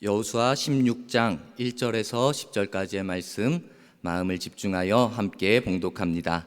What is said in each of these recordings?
여호수아 16장 1절에서 10절까지의 말씀 마음을 집중하여 함께 봉독합니다.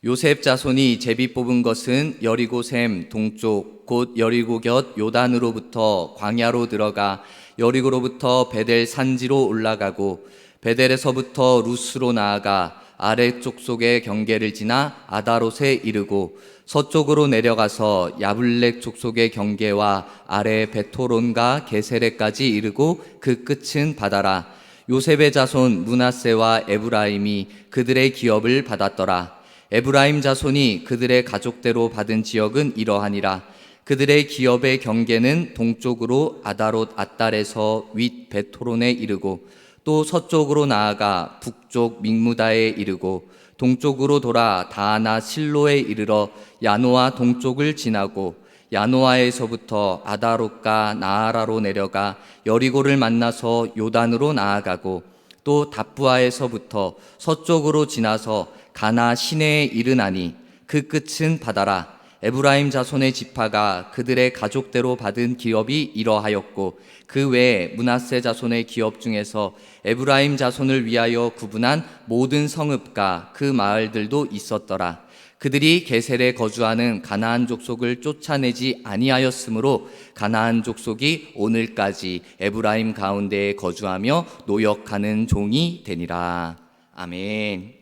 요셉 자손이 제비 뽑은 것은 여리고 샘 동쪽 곧 여리고 곁 요단으로부터 광야로 들어가 여리고로부터 베델 산지로 올라가고 베델에서부터 루스로 나아가 아래쪽 속의 경계를 지나 아다롯에 이르고 서쪽으로 내려가서 야블렉 족속의 경계와 아래 베토론과 게세레까지 이르고 그 끝은 바다라. 요셉의 자손 므낫세와 에브라임이 그들의 기업을 받았더라. 에브라임 자손이 그들의 가족대로 받은 지역은 이러하니라. 그들의 기업의 경계는 동쪽으로 아다롯 앗달에서 윗 베토론에 이르고 또 서쪽으로 나아가 북쪽 믹무다에 이르고 동쪽으로 돌아 다하나 실로에 이르러 야노아 동쪽을 지나고 야노아에서부터 아다롯과 나아라로 내려가 여리고를 만나서 요단으로 나아가고 또 답부아에서부터 서쪽으로 지나서 가나 시내에 이르나니 그 끝은 바다라. 에브라임 자손의 지파가 그들의 가족대로 받은 기업이 이러하였고 그 외에 므낫세 자손의 기업 중에서 에브라임 자손을 위하여 구분한 모든 성읍과 그 마을들도 있었더라. 그들이 게셀에 거주하는 가나안 족속을 쫓아내지 아니하였으므로 가나안 족속이 오늘까지 에브라임 가운데에 거주하며 노역하는 종이 되니라. 아멘.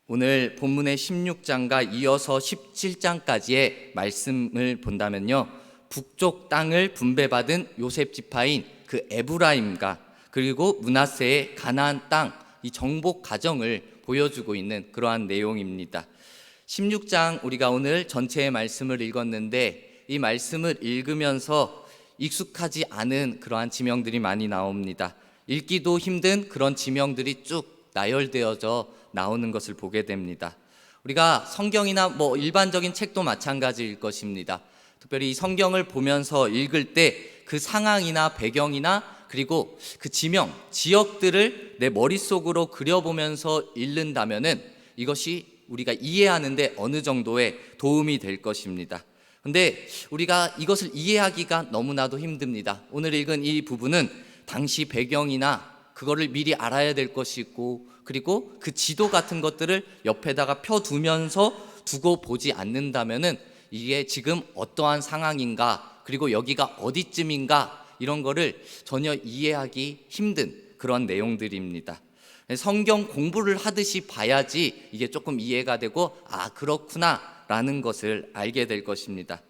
오늘 본문의 16장과 이어서 17장까지의 말씀을 본다면요, 북쪽 땅을 분배받은 요셉 지파인 그 에브라임과 그리고 므낫세의 가나안 땅, 이 정복 과정을 보여주고 있는 그러한 내용입니다. 16장 우리가 오늘 전체의 말씀을 읽었는데 이 말씀을 읽으면서 익숙하지 않은 그러한 지명들이 많이 나옵니다. 읽기도 힘든 그런 지명들이 쭉 나열되어져 나오는 것을 보게 됩니다. 우리가 성경이나 일반적인 책도 마찬가지일 것입니다. 특별히 이 성경을 보면서 읽을 때 그 상황이나 배경이나 그리고 그 지명, 지역들을 내 머릿속으로 그려보면서 읽는다면은 이것이 우리가 이해하는데 어느 정도의 도움이 될 것입니다. 근데 우리가 이것을 이해하기가 너무나도 힘듭니다. 오늘 읽은 이 부분은 당시 배경이나 그거를 미리 알아야 될 것이 있고 그리고 그 지도 같은 것들을 옆에다가 펴두면서 두고 보지 않는다면은 이게 지금 어떠한 상황인가 그리고 여기가 어디쯤인가 이런 거를 전혀 이해하기 힘든 그런 내용들입니다. 성경 공부를 하듯이 봐야지 이게 조금 이해가 되고 그렇구나 라는 것을 알게 될 것입니다.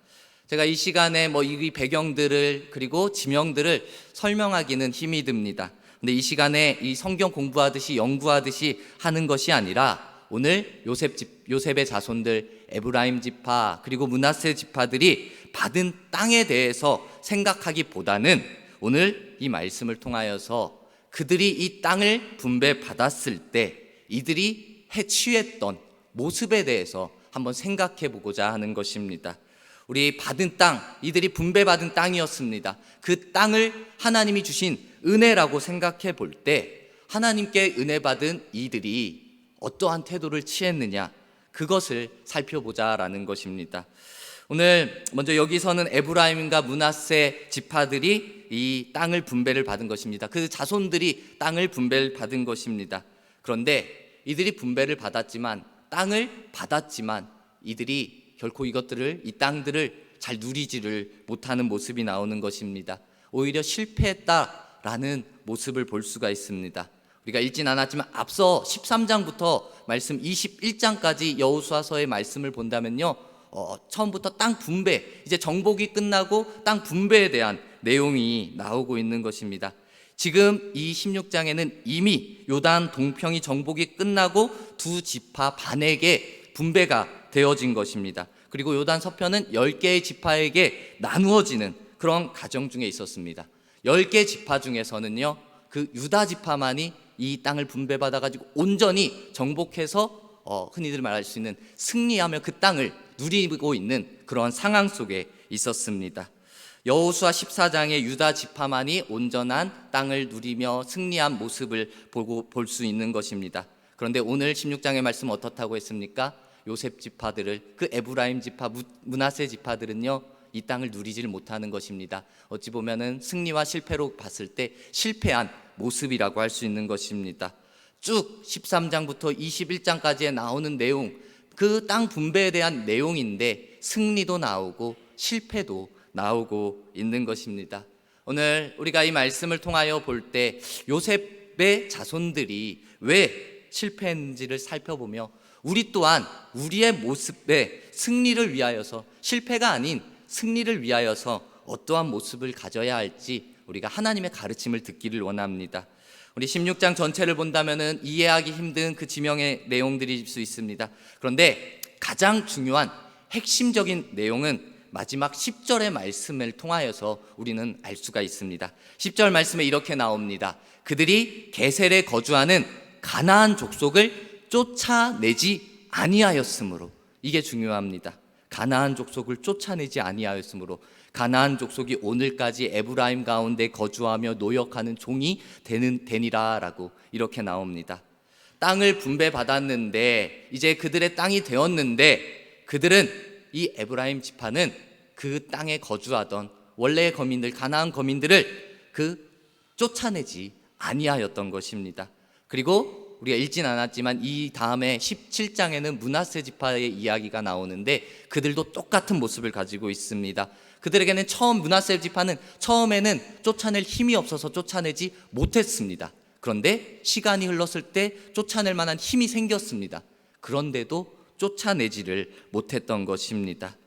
제가 이 시간에 이 배경들을 그리고 지명들을 설명하기는 힘이 듭니다. 근데 이 시간에 이 성경 공부하듯이 연구하듯이 하는 것이 아니라 오늘 요셉의 자손들 에브라임 지파 그리고 므낫세 지파들이 받은 땅에 대해서 생각하기보다는 오늘 이 말씀을 통하여서 그들이 이 땅을 분배받았을 때 이들이 취했던 모습에 대해서 한번 생각해 보고자 하는 것입니다. 우리 받은 땅, 이들이 분배받은 땅이었습니다. 그 땅을 하나님이 주신 은혜라고 생각해 볼 때 하나님께 은혜 받은 이들이 어떠한 태도를 취했느냐 그것을 살펴보자라는 것입니다. 오늘 먼저 여기서는 에브라임과 므낫세 지파들이 이 땅을 분배를 받은 것입니다. 그 자손들이 땅을 분배를 받은 것입니다. 그런데 이들이 분배를 받았지만 땅을 받았지만 이들이 결코 이 땅들을 잘 누리지를 못하는 모습이 나오는 것입니다. 오히려 실패했다라는 모습을 볼 수가 있습니다. 우리가 읽진 않았지만 앞서 13장부터 말씀 21장까지 여호수아서의 말씀을 본다면요, 처음부터 땅 분배, 이제 정복이 끝나고 땅 분배에 대한 내용이 나오고 있는 것입니다. 지금 이 16장에는 이미 요단 동평이 정복이 끝나고 두 지파 반에게 분배가 되어진 것입니다. 그리고 요단 서편은 10개의 지파에게 나누어지는 그런 과정 중에 있었습니다. 10개 지파 중에서는요, 그 유다 지파만이 이 땅을 분배받아가지고 온전히 정복해서 흔히들 말할 수 있는 승리하며 그 땅을 누리고 있는 그런 상황 속에 있었습니다. 여호수아 14장의 유다 지파만이 온전한 땅을 누리며 승리한 모습을 볼 수 있는 것입니다. 그런데 오늘 16장의 말씀 어떻다고 했습니까? 요셉 지파들을, 그 에브라임 지파, 므낫세 지파들은요, 이 땅을 누리지를 못하는 것입니다. 어찌 보면은 승리와 실패로 봤을 때 실패한 모습이라고 할 수 있는 것입니다. 쭉 13장부터 21장까지에 나오는 내용, 그 땅 분배에 대한 내용인데 승리도 나오고 실패도 나오고 있는 것입니다. 오늘 우리가 이 말씀을 통하여 볼 때 요셉의 자손들이 왜 실패했는지를 살펴보며 우리 또한 우리의 모습의 승리를 위하여서, 실패가 아닌 승리를 위하여서 어떠한 모습을 가져야 할지 우리가 하나님의 가르침을 듣기를 원합니다. 우리 16장 전체를 본다면 이해하기 힘든 그 지명의 내용들일 수 있습니다. 그런데 가장 중요한 핵심적인 내용은 마지막 10절의 말씀을 통하여서 우리는 알 수가 있습니다. 10절 말씀에 이렇게 나옵니다. 그들이 게셀에 거주하는 가나안 족속을 쫓아내지 아니하였으므로. 이게 중요합니다. 가나안 족속을 쫓아내지 아니하였으므로. 가나안 족속이 오늘까지 에브라임 가운데 거주하며 노역하는 종이 되니라라고 이렇게 나옵니다. 땅을 분배받았는데 이제 그들의 땅이 되었는데 그들은, 이 에브라임 지파는 그 땅에 거주하던 원래의 거민들, 가나안 거민들을 쫓아내지 아니하였던 것입니다. 그리고 우리가 읽진 않았지만 이 다음에 17장에는 므낫세 지파의 이야기가 나오는데 그들도 똑같은 모습을 가지고 있습니다. 그들에게는 므낫세 지파는 처음에는 쫓아낼 힘이 없어서 쫓아내지 못했습니다. 그런데 시간이 흘렀을 때 쫓아낼 만한 힘이 생겼습니다. 그런데도 쫓아내지를 못했던 것입니다.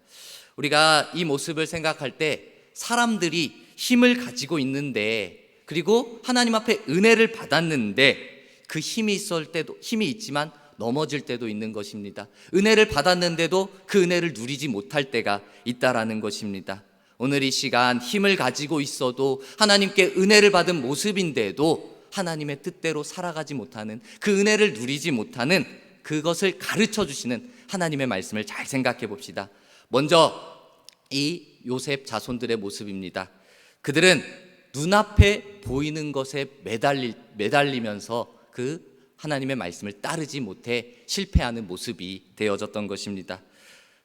우리가 이 모습을 생각할 때 사람들이 힘을 가지고 있는데, 그리고 하나님 앞에 은혜를 받았는데 그 힘이 있지만 넘어질 때도 있는 것입니다. 은혜를 받았는데도 그 은혜를 누리지 못할 때가 있다라는 것입니다. 오늘 이 시간 힘을 가지고 있어도 하나님께 은혜를 받은 모습인데도 하나님의 뜻대로 살아가지 못하는, 그 은혜를 누리지 못하는 그것을 가르쳐 주시는 하나님의 말씀을 잘 생각해 봅시다. 먼저 이 요셉 자손들의 모습입니다. 그들은 눈앞에 보이는 것에 매달리면서 그 하나님의 말씀을 따르지 못해 실패하는 모습이 되어졌던 것입니다.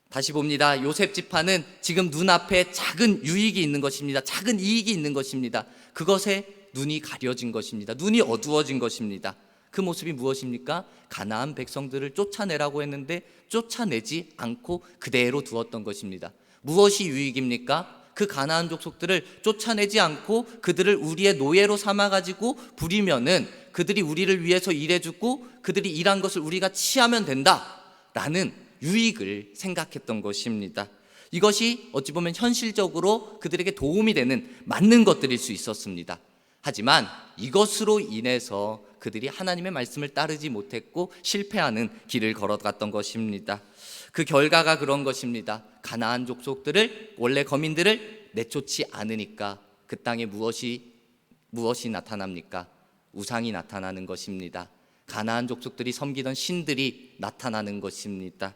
다시 봅니다. 요셉 지파는 지금 눈앞에 작은 유익이 있는 것입니다. 작은 이익이 있는 것입니다. 그것에 눈이 가려진 것입니다. 눈이 어두워진 것입니다. 그 모습이 무엇입니까? 가나안 백성들을 쫓아내라고 했는데 쫓아내지 않고 그대로 두었던 것입니다. 무엇이 유익입니까? 그 가나안 족속들을 쫓아내지 않고 그들을 우리의 노예로 삼아가지고 부리면은 그들이 우리를 위해서 일해주고 그들이 일한 것을 우리가 취하면 된다라는 유익을 생각했던 것입니다. 이것이 어찌 보면 현실적으로 그들에게 도움이 되는 맞는 것들일 수 있었습니다. 하지만 이것으로 인해서 그들이 하나님의 말씀을 따르지 못했고 실패하는 길을 걸어갔던 것입니다. 그 결과가 그런 것입니다. 가나안 족속들을, 원래 거민들을 내쫓지 않으니까 그 땅에 무엇이 나타납니까? 우상이 나타나는 것입니다. 가나안 족속들이 섬기던 신들이 나타나는 것입니다.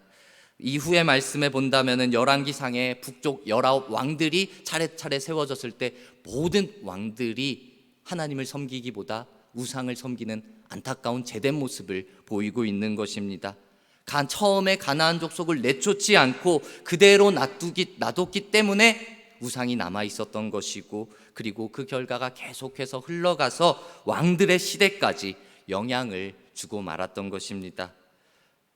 이후의 말씀에 본다면은 열왕기상에 북쪽 19 왕들이 차례차례 세워졌을 때 모든 왕들이 하나님을 섬기기보다 우상을 섬기는 안타까운 제된 모습을 보이고 있는 것입니다. 처음에 가나안 족속을 내쫓지 않고 그대로 놔뒀기 때문에 우상이 남아 있었던 것이고, 그리고 그 결과가 계속해서 흘러가서 왕들의 시대까지 영향을 주고 말았던 것입니다.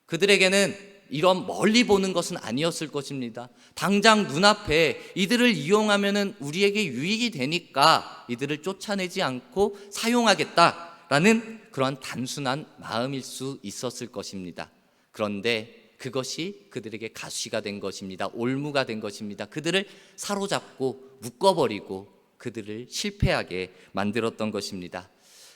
그들에게는 이런 멀리 보는 것은 아니었을 것입니다. 당장 눈앞에 이들을 이용하면은 우리에게 유익이 되니까 이들을 쫓아내지 않고 사용하겠다라는 그런 단순한 마음일 수 있었을 것입니다. 그런데 그것이 그들에게 가시가 된 것입니다. 올무가 된 것입니다. 그들을 사로잡고 묶어버리고 그들을 실패하게 만들었던 것입니다.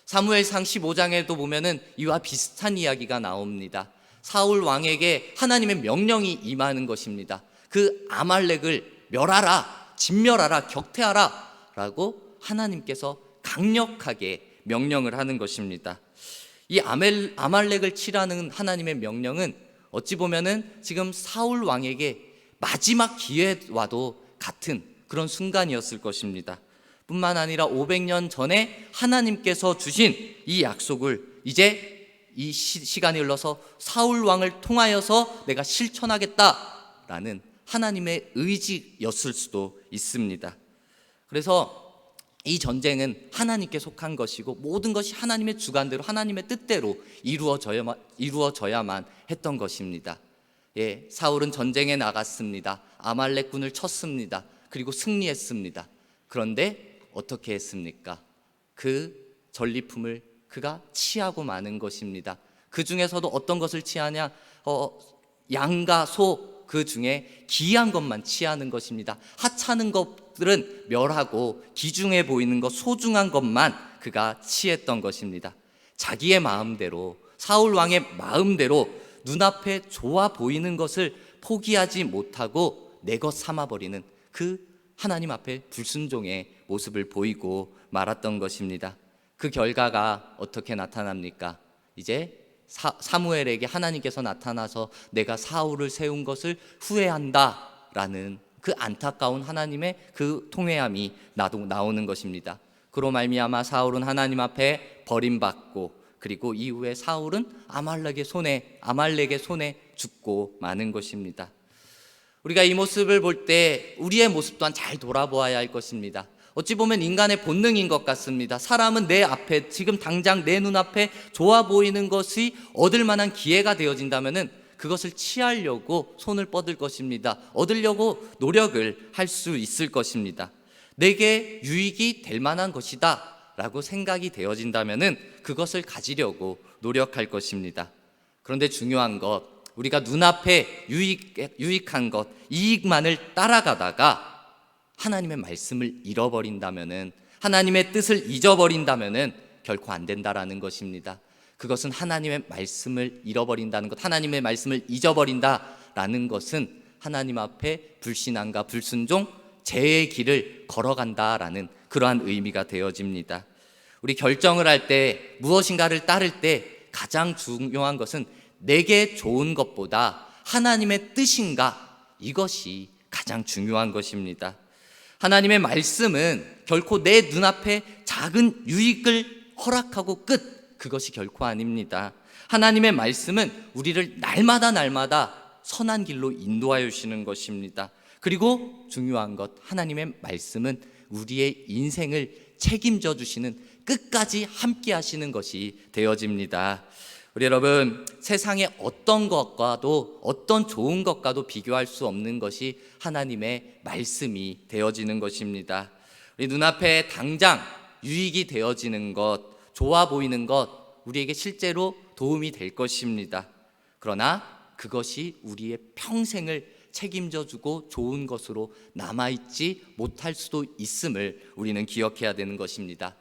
사무엘상 15장에도 보면은 이와 비슷한 이야기가 나옵니다. 사울 왕에게 하나님의 명령이 임하는 것입니다. 그 아말렉을 멸하라, 진멸하라, 격퇴하라 라고 하나님께서 강력하게 명령을 하는 것입니다. 이 아말렉을 치라는 하나님의 명령은 어찌 보면은 지금 사울 왕에게 마지막 기회와도 같은 그런 순간이었을 것입니다. 뿐만 아니라 500년 전에 하나님께서 주신 이 약속을 이제 시간이 흘러서 사울 왕을 통하여서 내가 실천하겠다라는 하나님의 의지였을 수도 있습니다. 그래서 이 전쟁은 하나님께 속한 것이고 모든 것이 하나님의 주관대로 하나님의 뜻대로 이루어져야만 했던 것입니다. 예, 사울은 전쟁에 나갔습니다. 아말렉군을 쳤습니다. 그리고 승리했습니다. 그런데 어떻게 했습니까? 그 전리품을 그가 취하고 마는 것입니다. 그 중에서도 어떤 것을 취하냐? 양과 소, 그 중에 귀한 것만 취하는 것입니다. 하찮은 것들은 멸하고 귀중해 보이는 것, 소중한 것만 그가 취했던 것입니다. 자기의 마음대로, 사울 왕의 마음대로 눈앞에 좋아 보이는 것을 포기하지 못하고 내 것 삼아버리는 그 하나님 앞에 불순종의 모습을 보이고 말았던 것입니다. 그 결과가 어떻게 나타납니까? 이제 사무엘에게 하나님께서 나타나서 내가 사울을 세운 것을 후회한다 라는 그 안타까운 하나님의 그 통회함이 나오는 것입니다. 그로 말미암아 사울은 하나님 앞에 버림받고 그리고 이후에 사울은 아말렉의 손에 죽고 마는 것입니다. 우리가 이 모습을 볼 때 우리의 모습 또한 잘 돌아보아야 할 것입니다. 어찌 보면 인간의 본능인 것 같습니다. 사람은 내 앞에 지금 당장 내 눈앞에 좋아 보이는 것이 얻을 만한 기회가 되어진다면 그것을 취하려고 손을 뻗을 것입니다. 얻으려고 노력을 할 수 있을 것입니다. 내게 유익이 될 만한 것이다 라고 생각이 되어진다면 그것을 가지려고 노력할 것입니다. 그런데 중요한 것, 우리가 눈앞에 유익한 것, 이익만을 따라가다가 하나님의 말씀을 잃어버린다면은, 하나님의 뜻을 잊어버린다면은 결코 안 된다라는 것입니다. 그것은 하나님의 말씀을 잃어버린다는 것, 하나님의 말씀을 잊어버린다라는 것은 하나님 앞에 불신앙과 불순종, 죄의 길을 걸어간다라는 그러한 의미가 되어집니다. 우리 결정을 할 때, 무엇인가를 따를 때 가장 중요한 것은 내게 좋은 것보다 하나님의 뜻인가, 이것이 가장 중요한 것입니다. 하나님의 말씀은 결코 내 눈앞에 작은 유익을 허락하고 끝, 그것이 결코 아닙니다. 하나님의 말씀은 우리를 날마다 선한 길로 인도하여 주시는 것입니다. 그리고 중요한 것, 하나님의 말씀은 우리의 인생을 책임져 주시는, 끝까지 함께 하시는 것이 되어집니다. 우리 여러분, 세상의 어떤 것과도, 어떤 좋은 것과도 비교할 수 없는 것이 하나님의 말씀이 되어지는 것입니다. 우리 눈앞에 당장 유익이 되어지는 것, 좋아 보이는 것, 우리에게 실제로 도움이 될 것입니다. 그러나 그것이 우리의 평생을 책임져 주고 좋은 것으로 남아있지 못할 수도 있음을 우리는 기억해야 되는 것입니다.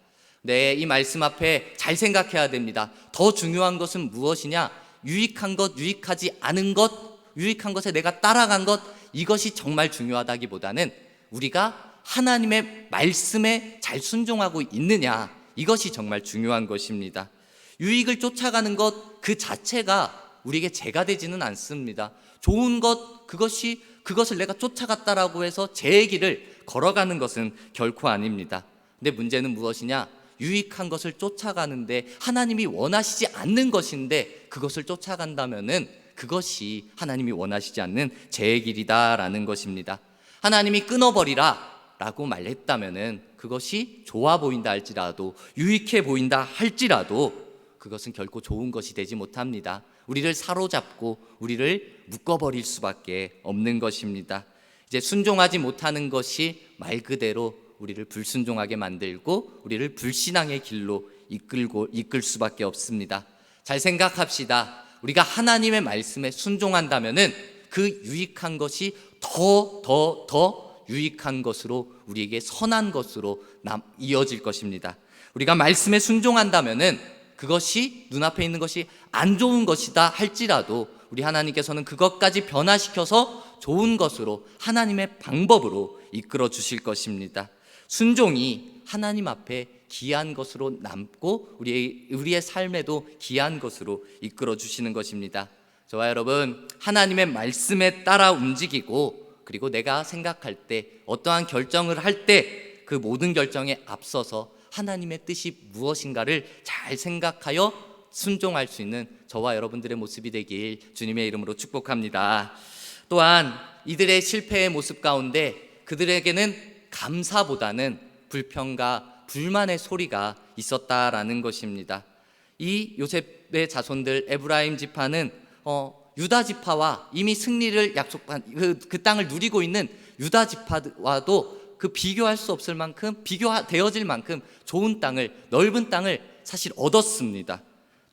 네, 이 말씀 앞에 잘 생각해야 됩니다. 더 중요한 것은 무엇이냐? 유익한 것, 유익하지 않은 것, 유익한 것에 내가 따라간 것, 이것이 정말 중요하다기보다는 우리가 하나님의 말씀에 잘 순종하고 있느냐, 이것이 정말 중요한 것입니다. 유익을 쫓아가는 것 그 자체가 우리에게 죄가 되지는 않습니다. 좋은 것, 그것을 내가 쫓아갔다라고 해서 죄의 길을 걸어가는 것은 결코 아닙니다. 근데 문제는 무엇이냐? 유익한 것을 쫓아가는데 하나님이 원하시지 않는 것인데 그것을 쫓아간다면은 그것이 하나님이 원하시지 않는 죄의 길이다라는 것입니다. 하나님이 끊어버리라 라고 말했다면은 그것이 좋아 보인다 할지라도, 유익해 보인다 할지라도 그것은 결코 좋은 것이 되지 못합니다. 우리를 사로잡고 우리를 묶어버릴 수밖에 없는 것입니다. 이제 순종하지 못하는 것이 말 그대로 우리를 불순종하게 만들고 우리를 불신앙의 길로 이끌 수밖에 없습니다. 잘 생각합시다. 우리가 하나님의 말씀에 순종한다면은 그 유익한 것이 더 유익한 것으로, 우리에게 선한 것으로 이어질 것입니다. 우리가 말씀에 순종한다면은 그것이 눈앞에 있는 것이 안 좋은 것이다 할지라도 우리 하나님께서는 그것까지 변화시켜서 좋은 것으로, 하나님의 방법으로 이끌어 주실 것입니다. 순종이 하나님 앞에 귀한 것으로 남고 우리의 삶에도 귀한 것으로 이끌어 주시는 것입니다. 저와 여러분, 하나님의 말씀에 따라 움직이고, 그리고 내가 생각할 때, 어떠한 결정을 할 때 그 모든 결정에 앞서서 하나님의 뜻이 무엇인가를 잘 생각하여 순종할 수 있는 저와 여러분들의 모습이 되길 주님의 이름으로 축복합니다. 또한 이들의 실패의 모습 가운데 그들에게는 감사보다는 불평과 불만의 소리가 있었다라는 것입니다. 이 요셉의 자손들 에브라임 지파는 유다 지파와 이미 승리를 약속한 그 땅을 누리고 있는 유다 지파와도 그 비교할 수 없을 만큼, 비교되어질 만큼 좋은 땅을, 넓은 땅을 사실 얻었습니다.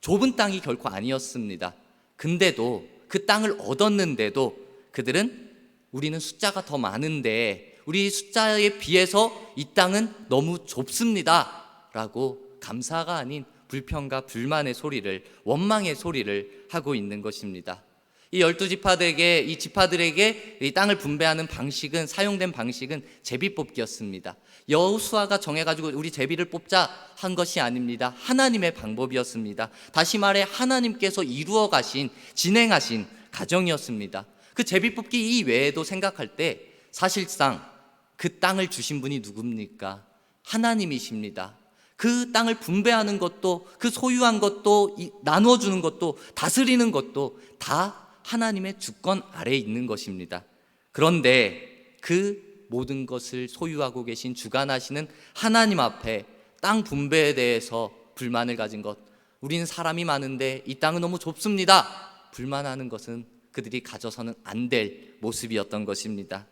좁은 땅이 결코 아니었습니다. 근데도 그 땅을 얻었는데도 그들은 우리는 숫자가 더 많은데 우리 숫자에 비해서 이 땅은 너무 좁습니다 라고 감사가 아닌 불평과 불만의 소리를, 원망의 소리를 하고 있는 것입니다. 이 12지파들에게, 이 지파들에게 이 땅을 분배하는 방식은, 사용된 방식은 제비뽑기였습니다. 여호수아가 정해가지고 우리 제비를 뽑자 한 것이 아닙니다. 하나님의 방법이었습니다. 다시 말해 하나님께서 이루어 가신, 진행하신 가정이었습니다. 그 제비뽑기 이외에도 생각할 때 사실상 그 땅을 주신 분이 누굽니까? 하나님이십니다. 그 땅을 분배하는 것도, 그 소유한 것도, 나누어 주는 것도, 다스리는 것도 다 하나님의 주권 아래에 있는 것입니다. 그런데 그 모든 것을 소유하고 계신, 주관하시는 하나님 앞에 땅 분배에 대해서 불만을 가진 것, 우리는 사람이 많은데 이 땅은 너무 좁습니다, 불만하는 것은 그들이 가져서는 안 될 모습이었던 것입니다.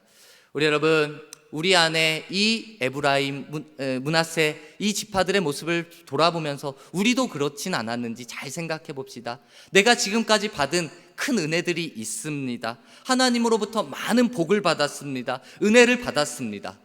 우리 여러분, 우리 안에 이 에브라임, 므낫세 이 지파들의 모습을 돌아보면서 우리도 그렇진 않았는지 잘 생각해 봅시다. 내가 지금까지 받은 큰 은혜들이 있습니다. 하나님으로부터 많은 복을 받았습니다. 은혜를 받았습니다.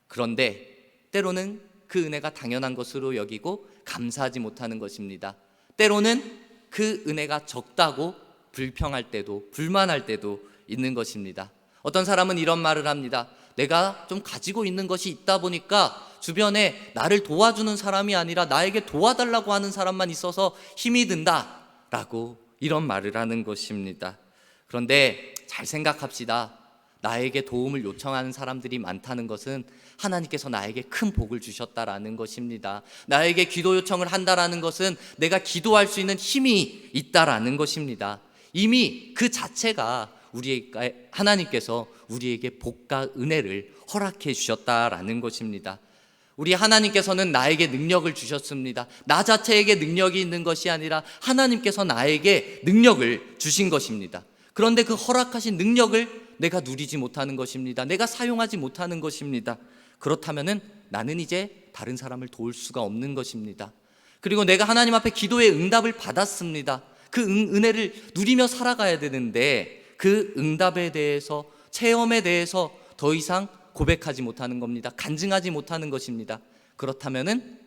그런데 때로는 그 은혜가 당연한 것으로 여기고 감사하지 못하는 것입니다. 때로는 그 은혜가 적다고 불평할 때도, 불만할 때도 있는 것입니다. 어떤 사람은 이런 말을 합니다. 내가 좀 가지고 있는 것이 있다 보니까 주변에 나를 도와주는 사람이 아니라 나에게 도와달라고 하는 사람만 있어서 힘이 든다 라고 이런 말을 하는 것입니다. 그런데 잘 생각합시다. 나에게 도움을 요청하는 사람들이 많다는 것은 하나님께서 나에게 큰 복을 주셨다라는 것입니다. 나에게 기도 요청을 한다라는 것은 내가 기도할 수 있는 힘이 있다라는 것입니다. 이미 그 자체가 하나님께서 우리에게 복과 은혜를 허락해 주셨다라는 것입니다. 우리 하나님께서는 나에게 능력을 주셨습니다. 나 자체에게 능력이 있는 것이 아니라 하나님께서 나에게 능력을 주신 것입니다. 그런데 그 허락하신 능력을 내가 누리지 못하는 것입니다. 내가 사용하지 못하는 것입니다. 그렇다면은 나는 이제 다른 사람을 도울 수가 없는 것입니다. 그리고 내가 하나님 앞에 기도의 응답을 받았습니다. 그 은혜를 누리며 살아가야 되는데 그 응답에 대해서, 체험에 대해서 더 이상 고백하지 못하는 겁니다. 간증하지 못하는 것입니다. 그렇다면은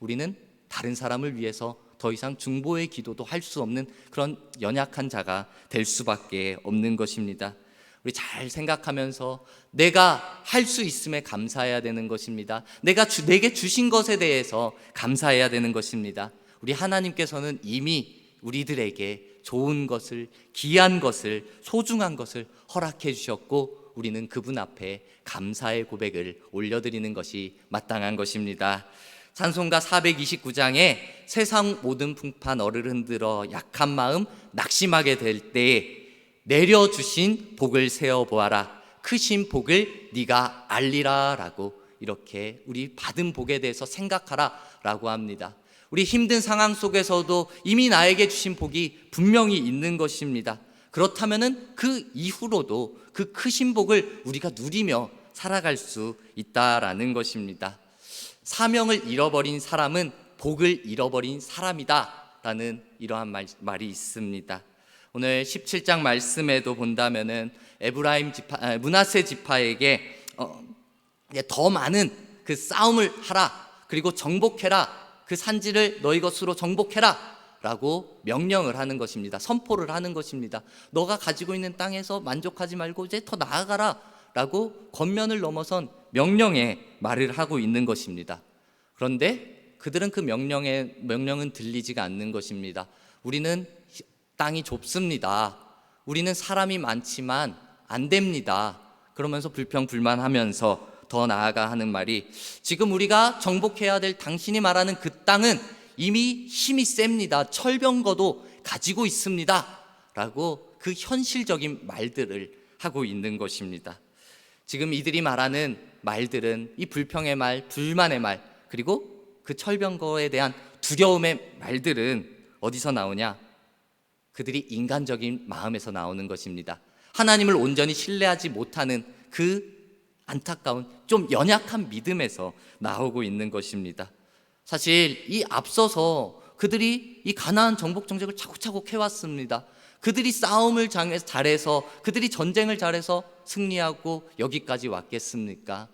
우리는 다른 사람을 위해서 더 이상 중보의 기도도 할 수 없는 그런 연약한 자가 될 수밖에 없는 것입니다. 우리 잘 생각하면서 내가 할 수 있음에 감사해야 되는 것입니다. 내게 주신 것에 대해서 감사해야 되는 것입니다. 우리 하나님께서는 이미 우리들에게 좋은 것을, 귀한 것을, 소중한 것을 허락해 주셨고 우리는 그분 앞에 감사의 고백을 올려드리는 것이 마땅한 것입니다. 찬송가 429장에 세상 모든 풍파 너를 흔들어 약한 마음 낙심하게 될 때에 내려주신 복을 세어보아라, 크신 복을 네가 알리라 라고, 이렇게 우리 받은 복에 대해서 생각하라 라고 합니다. 우리 힘든 상황 속에서도 이미 나에게 주신 복이 분명히 있는 것입니다. 그렇다면은 그 이후로도 그 크신 복을 우리가 누리며 살아갈 수 있다라는 것입니다. 사명을 잃어버린 사람은 복을 잃어버린 사람이다 라는 이러한 말이 있습니다. 오늘 17장 말씀에도 본다면은 에브라임 지파, 므낫세 지파에게 더 많은 그 싸움을 하라, 그리고 정복해라, 그 산지를 너희 것으로 정복해라 라고 명령을 하는 것입니다. 선포를 하는 것입니다. 너가 가지고 있는 땅에서 만족하지 말고 이제 더 나아가라 라고 권면을 넘어선 명령의 말을 하고 있는 것입니다. 그런데 그들은 그 명령은 들리지가 않는 것입니다. 우리는 땅이 좁습니다. 우리는 사람이 많지만 안 됩니다. 그러면서 불평불만하면서 더 나아가 하는 말이, 지금 우리가 정복해야 될 당신이 말하는 그 땅은 이미 힘이 셉니다. 철병거도 가지고 있습니다 라고 그 현실적인 말들을 하고 있는 것입니다. 지금 이들이 말하는 말들은 이 불평의 말, 불만의 말, 그리고 그 철병거에 대한 두려움의 말들은 어디서 나오냐? 그들이 인간적인 마음에서 나오는 것입니다. 하나님을 온전히 신뢰하지 못하는 그 안타까운 좀 연약한 믿음에서 나오고 있는 것입니다. 사실 이 앞서서 그들이 이 가나안 정복 정책을 차곡차곡 해왔습니다. 그들이 싸움을 잘해서, 그들이 전쟁을 잘해서 승리하고 여기까지 왔겠습니까?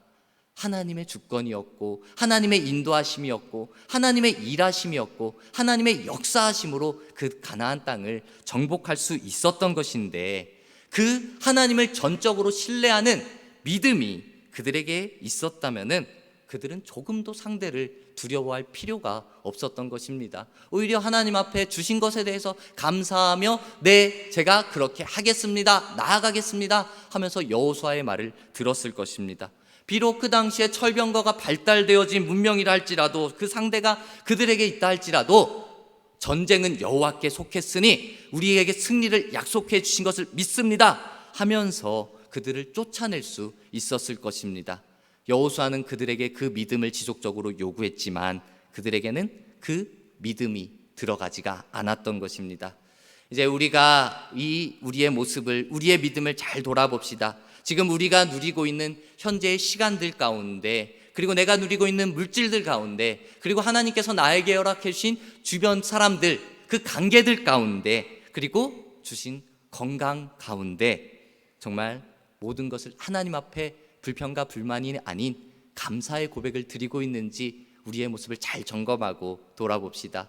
하나님의 주권이었고, 하나님의 인도하심이었고, 하나님의 일하심이었고, 하나님의 역사하심으로 그 가나안 땅을 정복할 수 있었던 것인데, 그 하나님을 전적으로 신뢰하는 믿음이 그들에게 있었다면은 그들은 조금도 상대를 두려워할 필요가 없었던 것입니다. 오히려 하나님 앞에 주신 것에 대해서 감사하며 네, 제가 그렇게 하겠습니다, 나아가겠습니다 하면서 여호수아의 말을 들었을 것입니다. 비록 그 당시에 철병거가 발달되어진 문명이라 할지라도, 그 상대가 그들에게 있다 할지라도 전쟁은 여호와께 속했으니 우리에게 승리를 약속해 주신 것을 믿습니다 하면서 그들을 쫓아낼 수 있었을 것입니다. 여호수아는 그들에게 그 믿음을 지속적으로 요구했지만 그들에게는 그 믿음이 들어가지가 않았던 것입니다. 이제 우리가 우리의 모습을, 우리의 믿음을 잘 돌아봅시다. 지금 우리가 누리고 있는 현재의 시간들 가운데, 그리고 내가 누리고 있는 물질들 가운데, 그리고 하나님께서 나에게 허락해 주신 주변 사람들, 그 관계들 가운데, 그리고 주신 건강 가운데 정말 모든 것을 하나님 앞에 불평과 불만이 아닌 감사의 고백을 드리고 있는지 우리의 모습을 잘 점검하고 돌아봅시다.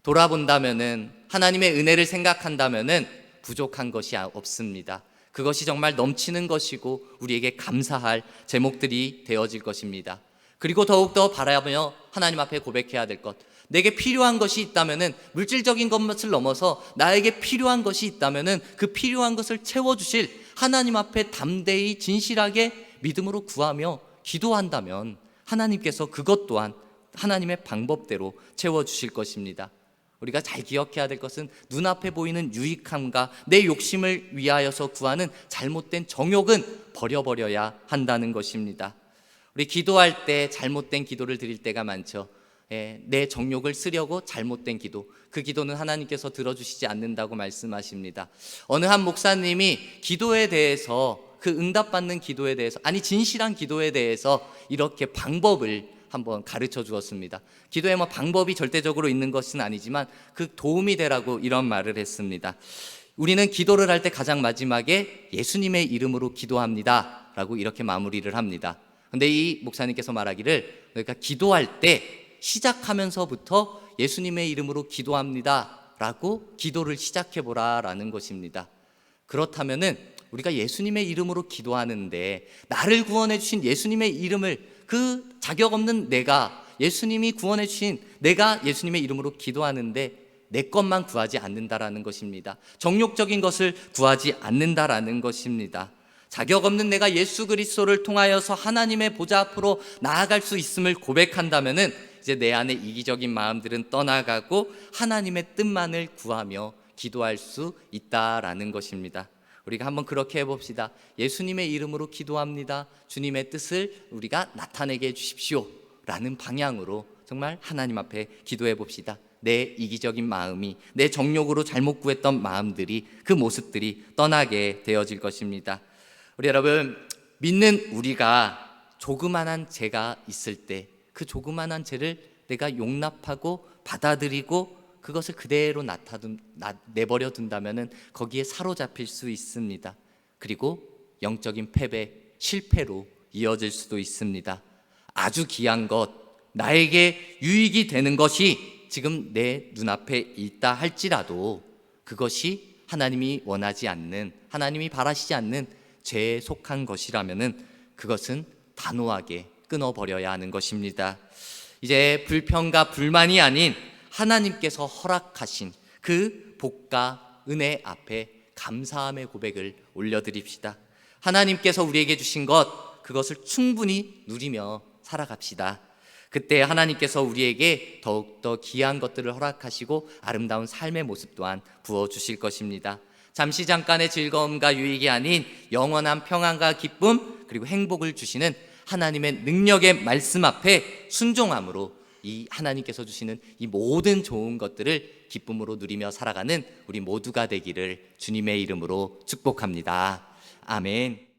돌아본다면은, 하나님의 은혜를 생각한다면은 부족한 것이 없습니다. 그것이 정말 넘치는 것이고 우리에게 감사할 제목들이 되어질 것입니다. 그리고 더욱더 바라보며 하나님 앞에 고백해야 될 것, 내게 필요한 것이 있다면은, 물질적인 것을 넘어서 나에게 필요한 것이 있다면은 그 필요한 것을 채워주실 하나님 앞에 담대히 진실하게 믿음으로 구하며 기도한다면 하나님께서 그것 또한 하나님의 방법대로 채워주실 것입니다. 우리가 잘 기억해야 될 것은 눈앞에 보이는 유익함과 내 욕심을 위하여서 구하는 잘못된 정욕은 버려버려야 한다는 것입니다. 우리 기도할 때 잘못된 기도를 드릴 때가 많죠. 내 정욕을 쓰려고 잘못된 기도, 그 기도는 하나님께서 들어주시지 않는다고 말씀하십니다. 어느 한 목사님이 기도에 대해서, 그 응답받는 기도에 대해서, 아니 진실한 기도에 대해서 이렇게 방법을 한번 가르쳐 주었습니다. 기도에 뭐 방법이 절대적으로 있는 것은 아니지만 그 도움이 되라고 이런 말을 했습니다. 우리는 기도를 할 때 가장 마지막에 예수님의 이름으로 기도합니다 라고 이렇게 마무리를 합니다. 근데 이 목사님께서 말하기를, 그러니까 기도할 때 시작하면서부터 예수님의 이름으로 기도합니다 라고 기도를 시작해보라 라는 것입니다. 그렇다면은 우리가 예수님의 이름으로 기도하는데, 나를 구원해 주신 예수님의 이름을, 그 자격 없는 내가, 예수님이 구원해 주신 내가 예수님의 이름으로 기도하는데 내 것만 구하지 않는다라는 것입니다. 정욕적인 것을 구하지 않는다라는 것입니다. 자격 없는 내가 예수 그리스도를 통하여서 하나님의 보좌 앞으로 나아갈 수 있음을 고백한다면은 이제 내 안에 이기적인 마음들은 떠나가고 하나님의 뜻만을 구하며 기도할 수 있다라는 것입니다. 우리가 한번 그렇게 해봅시다. 예수님의 이름으로 기도합니다. 주님의 뜻을 우리가 나타내게 해주십시오 라는 방향으로 정말 하나님 앞에 기도해 봅시다. 내 이기적인 마음이, 내 정욕으로 잘못 구했던 마음들이, 그 모습들이 떠나게 되어질 것입니다. 우리 여러분, 믿는 우리가 조그만한 죄가 있을 때 그 조그만한 죄를 내가 용납하고 받아들이고 그것을 그대로 내버려 둔다면 거기에 사로잡힐 수 있습니다. 그리고 영적인 패배, 실패로 이어질 수도 있습니다. 아주 귀한 것, 나에게 유익이 되는 것이 지금 내 눈앞에 있다 할지라도 그것이 하나님이 원하지 않는, 하나님이 바라시지 않는 죄에 속한 것이라면 그것은 단호하게 끊어버려야 하는 것입니다. 이제 불평과 불만이 아닌 하나님께서 허락하신 그 복과 은혜 앞에 감사함의 고백을 올려드립시다. 하나님께서 우리에게 주신 것, 그것을 충분히 누리며 살아갑시다. 그때 하나님께서 우리에게 더욱더 귀한 것들을 허락하시고 아름다운 삶의 모습 또한 부어주실 것입니다. 잠시 잠깐의 즐거움과 유익이 아닌 영원한 평안과 기쁨 그리고 행복을 주시는 하나님의 능력의 말씀 앞에 순종함으로 이 하나님께서 주시는 이 모든 좋은 것들을 기쁨으로 누리며 살아가는 우리 모두가 되기를 주님의 이름으로 축복합니다. 아멘.